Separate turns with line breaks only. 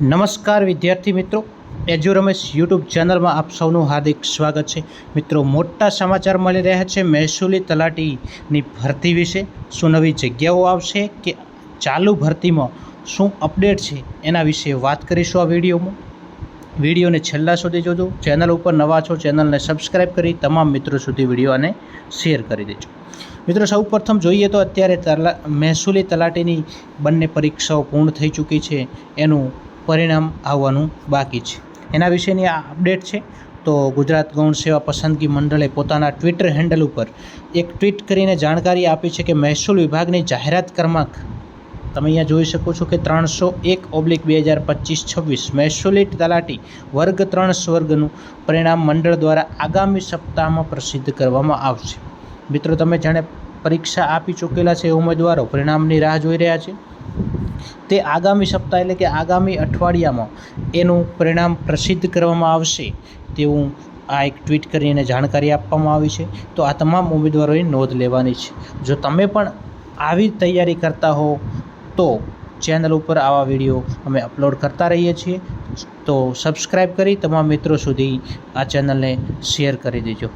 નમસ્કાર વિદ્યાર્થી મિત્રો, એજ્યુ રમેશ યુટ્યુબ ચેનલમાં આપ સૌનું હાર્દિક સ્વાગત છે। મિત્રો, મોટા સમાચાર મળી રહ્યા છે મહેસૂલી તલાટીની ભરતી વિશે। શું નવી જગ્યાઓ આવશે કે ચાલુ ભરતીમાં શું અપડેટ છે એના વિશે વાત કરીશું આ વિડીયોમાં। વિડીયોને છેલ્લા સુધી જોજો। ચેનલ ઉપર નવા છો, ચેનલને સબસ્ક્રાઈબ કરી તમામ મિત્રો સુધી વિડીયોને શેર કરી દેજો। મિત્રો, સૌ પ્રથમ જોઈએ તો અત્યારે મહેસૂલી તલાટીની બંને પરીક્ષાઓ પૂર્ણ થઈ ચૂકી છે, એનું પરિણામ આવવાનું બાકી છે। એના વિશેની આ અપડેટ છે। તો ગુજરાત ગૌણ સેવા પસંદગી મંડળે પોતાના ટ્વિટર હેન્ડલ ઉપર એક ટ્વીટ કરીને જાણકારી આપી છે કે મહેસૂલ વિભાગની જાહેરાત ક્રમાંક તમે અહીંયા જોઈ શકો છો કે 301/2025-26 મહેસૂલી તલાટી વર્ગ 3 સ્વર્ગનું પરિણામ મંડળ દ્વારા આગામી સપ્તાહમાં પ્રસિદ્ધ કરવામાં આવશે। મિત્રો, તમે જાણે પરીક્ષા આપી ચૂકેલા છે ઉમેદવારો પરિણામની રાહ જોઈ રહ્યા છે, તે આગામી સપ્તાહ એટલે કે આગામી અઠવાડિયામાં એનું પરિણામ પ્રસિદ્ધ કરવામાં આવશે તેવું આ એક ટ્વીટ કરીને જાણકારી આપવામાં આવી છે। તો આ તમામ ઉમેદવારોએ નોંધ લેવાની છે। જો તમે પણ આવી તૈયારી કરતા હો તો ચેનલ ઉપર આવા વિડીયો અમે અપલોડ કરતા રહીએ છીએ, તો સબસ્ક્રાઈબ કરી તમામ મિત્રો સુધી આ ચેનલને શેર કરી દેજો।